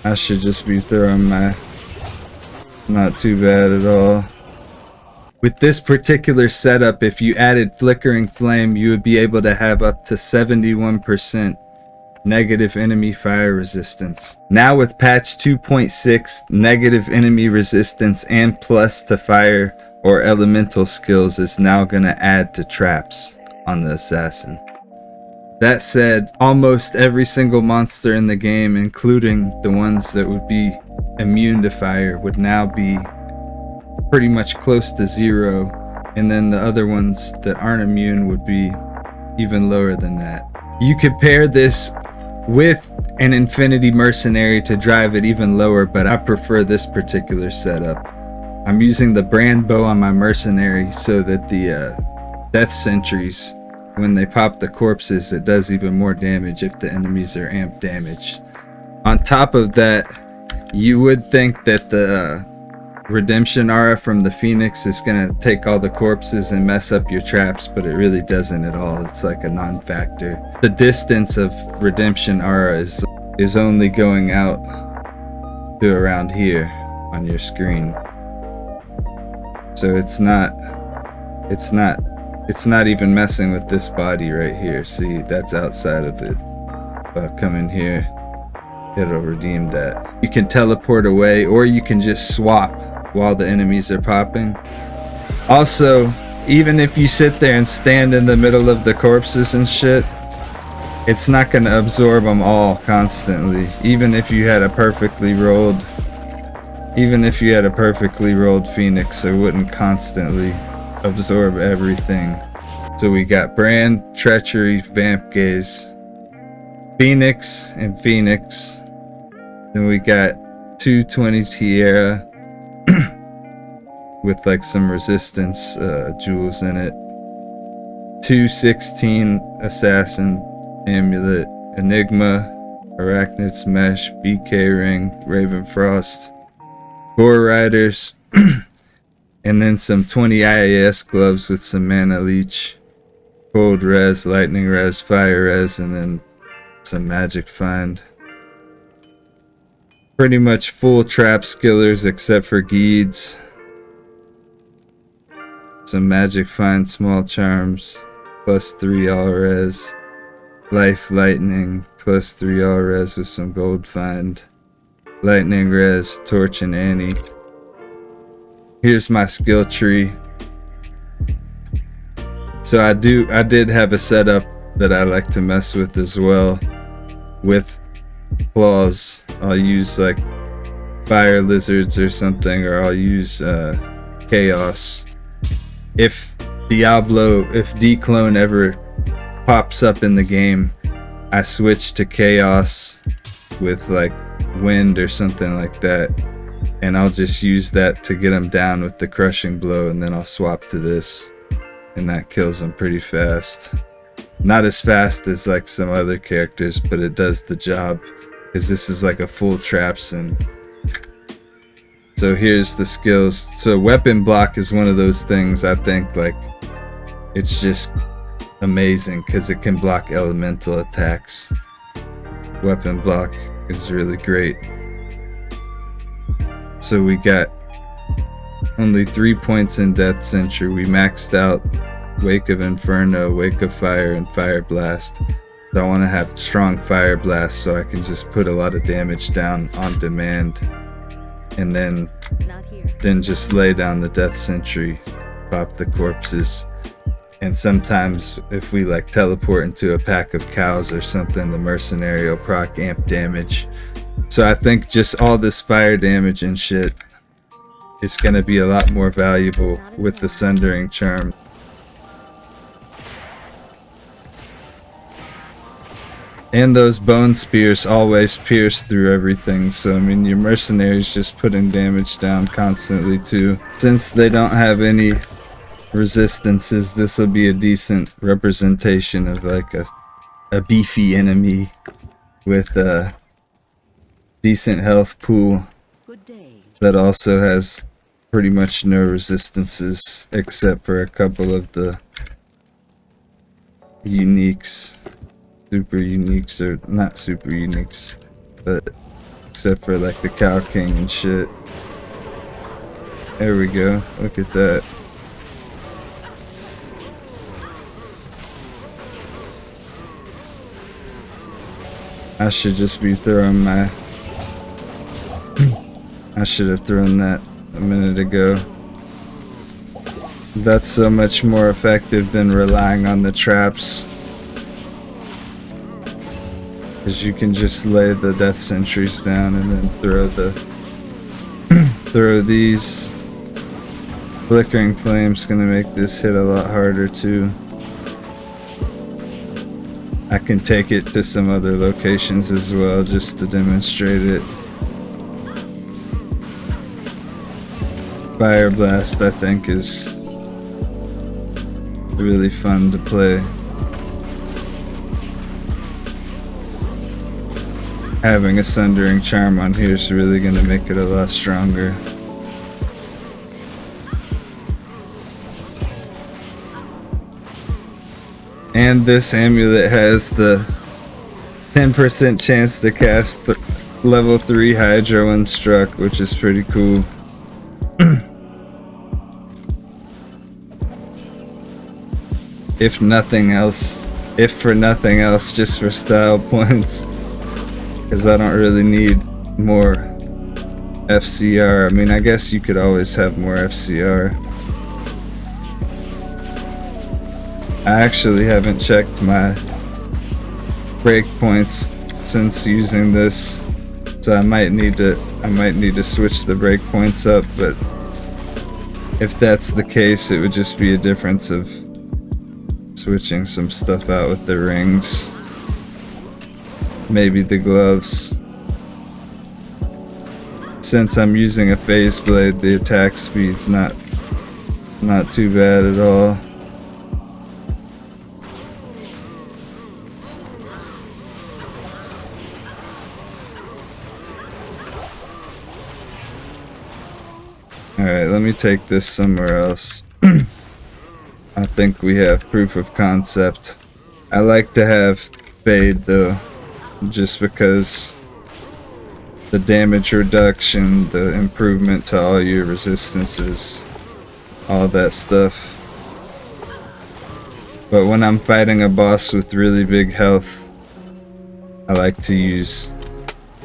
I should just be throwing my... Not too bad at all. With this particular setup, if you added Flickering Flame, you would be able to have up to 71% negative enemy fire resistance. Now with patch 2.6, negative enemy resistance and plus to fire or elemental skills is now going to add to traps on the assassin. That said, almost every single monster in the game, including the ones that would be immune to fire, would now be pretty much close to 0, and then the other ones that aren't immune would be even lower than that. You could pair this with an Infinity Mercenary to drive it even lower, but I prefer this particular setup. I'm using the brand bow on my Mercenary so that the death sentries, when they pop the corpses, it does even more damage if the enemies are amp damaged. On top of that, you would think that the Redemption Aura from the Phoenix is gonna take all the corpses and mess up your traps, but it really doesn't at all. It's like a non-factor. The distance of Redemption Aura is only going out to around here on your screen. So it's not even messing with this body right here. See, that's outside of it. If I come in here, it'll redeem that. You can teleport away, or you can just swap while the enemies are popping. Also, even if you sit there and stand in the middle of the corpses and shit, it's not going to absorb them all constantly. Even if you had a perfectly rolled Phoenix, it wouldn't constantly absorb everything. So we got Brand, Treachery, Vamp Gaze, Phoenix, and Phoenix. Then we got 220 Tiara with like some resistance jewels in it. 216 Assassin Amulet, Enigma, Arachnid's Mesh, BK Ring, Raven Frost, Gore Riders, and then some 20 IAS gloves with some Mana Leech, Cold Res, Lightning Res, Fire Res, and then some Magic Find. Pretty much full trap skillers except for Geeds. Some Magic Find small charms, +3 all res. Life Lightning, +3 all res with some Gold Find. Lightning Res, Torch and Annie. Here's my skill tree. So I did have a setup that I like to mess with as well. With claws, I'll use like fire lizards or something, or I'll use chaos. If dclone ever pops up in the game, I switch to chaos with like wind or something like that, and I'll just use that to get them down with the crushing blow, and then I'll swap to this, and that kills them pretty fast. Not as fast as like some other characters, but it does the job, because this is like a full traps. And so here's the skills. So weapon block is one of those things, I think, like, it's just amazing because it can block elemental attacks. Weapon block is really great. So we got only 3 points in Death Sentry. We maxed out Wake of Inferno, Wake of Fire, and Fire Blast. So I want to have strong Fire Blast so I can just put a lot of damage down on demand, and then just lay down the Death Sentry, pop the corpses. And sometimes if we like teleport into a pack of cows or something, the Mercenary will proc amp damage. So I think just all this fire damage and shit is going to be a lot more valuable with the Sundering Charm. And those bone spears always pierce through everything, so I mean your mercenaries just putting damage down constantly too. Since they don't have any resistances, this will be a decent representation of like a beefy enemy with a decent health pool that also has pretty much no resistances except for a couple of the uniques. Super uniques, or not super uniques, but Except for like the Cow King and shit. There we go. Look at that. I should just be throwing my... I should have thrown that a minute ago. That's so much more effective than relying on the traps. Because you can just lay the death sentries down and then throw the... throw these. Flickering Flame's gonna make this hit a lot harder too. I can take it to some other locations as well just to demonstrate it. Fire Blast, I think, is really fun to play. Having a Sundering Charm on here is really going to make it a lot stronger. And this amulet has the 10% chance to cast level 3 Hydro Unstruck, which is pretty cool. If nothing else, if for nothing else, just for style points. Because I don't really need more FCR. I mean, I guess you could always have more FCR. I actually haven't checked my breakpoints since using this, so I might need to switch the breakpoints up, but if that's the case, it would just be a difference of switching some stuff out with the rings, maybe the gloves. Since I'm using a phase blade, the attack speed's not too bad at all. Alright, let me take this somewhere else. I think we have proof of concept. I like to have Fade though, just because the damage reduction, the improvement to all your resistances, all that stuff. But when I'm fighting a boss with really big health, I like to use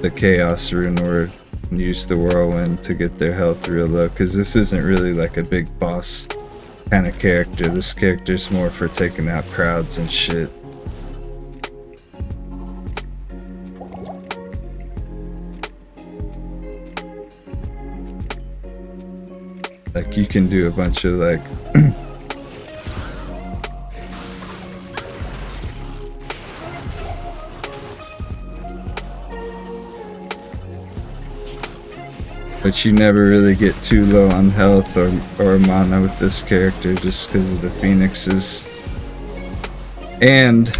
the Chaos runeword and use the whirlwind to get their health real low, because this isn't really like a big boss kind of character. This character's more for taking out crowds and shit. Like, you can do a bunch of like but you never really get too low on health or mana with this character just because of the phoenixes. And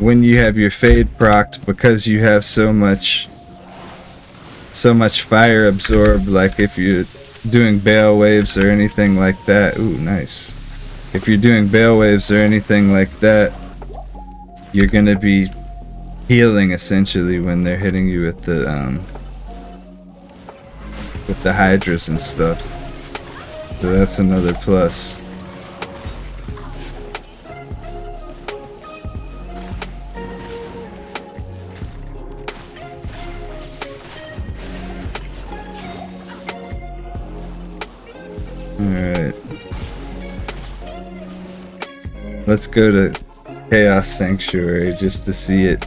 when you have your Fade procced, because you have so much fire absorbed, like if you're doing Bale Waves or anything like that, ooh, nice. If you're doing Bale Waves or anything like that, you're gonna be healing essentially when they're hitting you with the hydras and stuff. So that's another plus. Alright. Let's go to Chaos Sanctuary just to see it.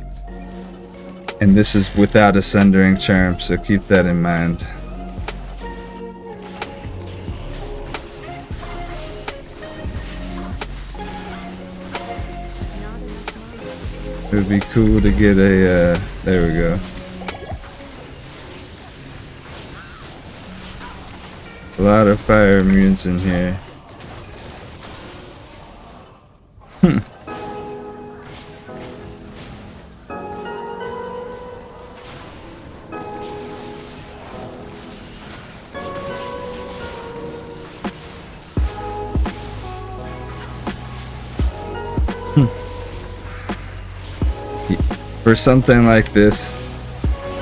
And this is without a Sundering Charm, so keep that in mind. It would be cool to get a, there we go. A lot of fire immunes in here. For something like this,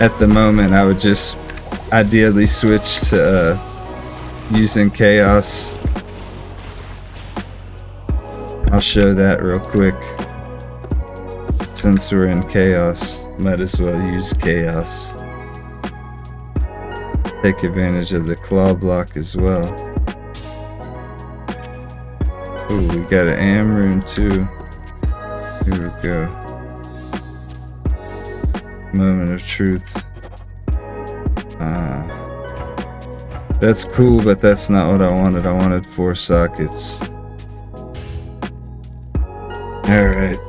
at the moment I would just ideally switch to using chaos. I'll show that real quick. Since we're in chaos, might as well use chaos. Take advantage of the claw block as well. Ooh, we got an am rune too. Here we go. Moment of truth. That's cool, but that's not what I wanted. I wanted 4 sockets. Alright.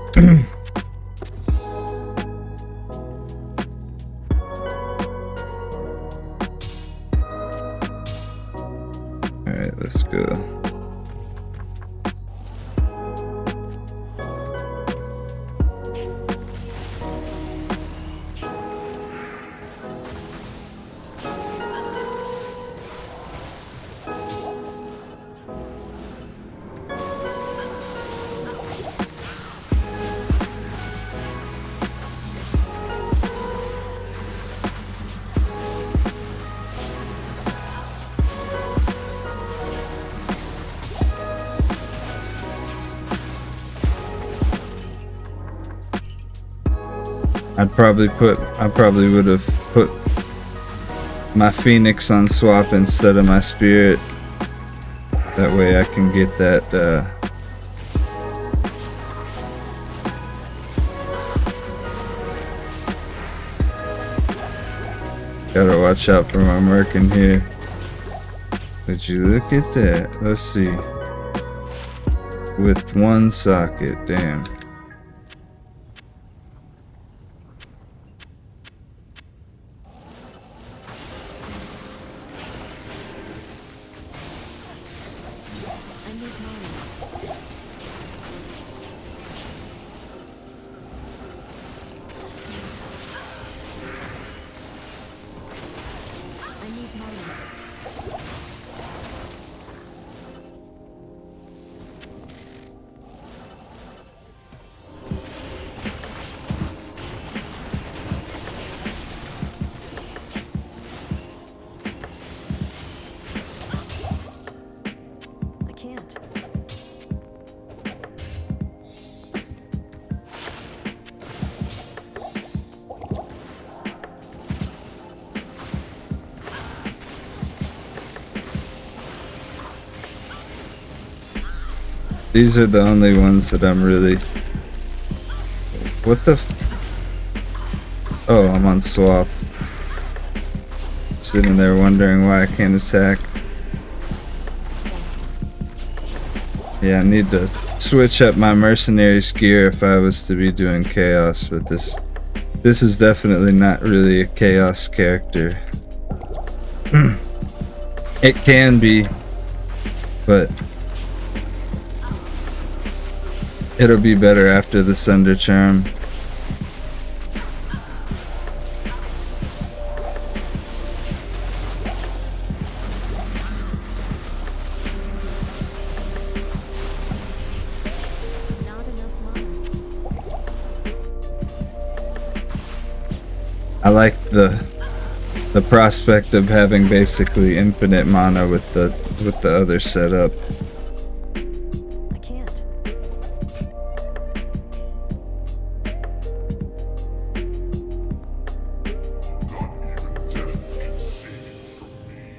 Alright, let's go. I probably would have put my Phoenix on swap instead of my Spirit. That way I can get that gotta watch out for my merc in here. Would you look at that? Let's see. With 1 socket, damn. These are the only ones that I'm really... What the Oh, I'm on swap. Sitting there wondering why I can't attack. Yeah, I need to switch up my mercenary's gear if I was to be doing chaos, but this is definitely not really a chaos character. It can be, but it'll be better after the Sunder Charm. I like the prospect of having basically infinite mana with the other setup. I can't.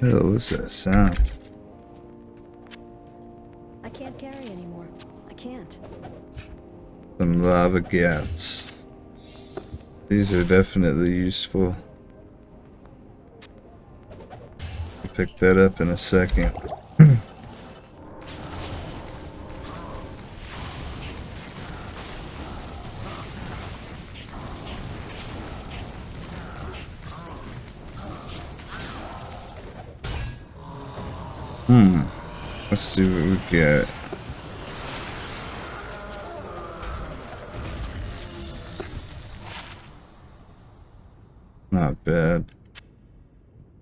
What the hell was that sound? I can't carry anymore. I can't. Some lava gats. These are definitely useful. I'll pick that up in a second. Let's see what we got.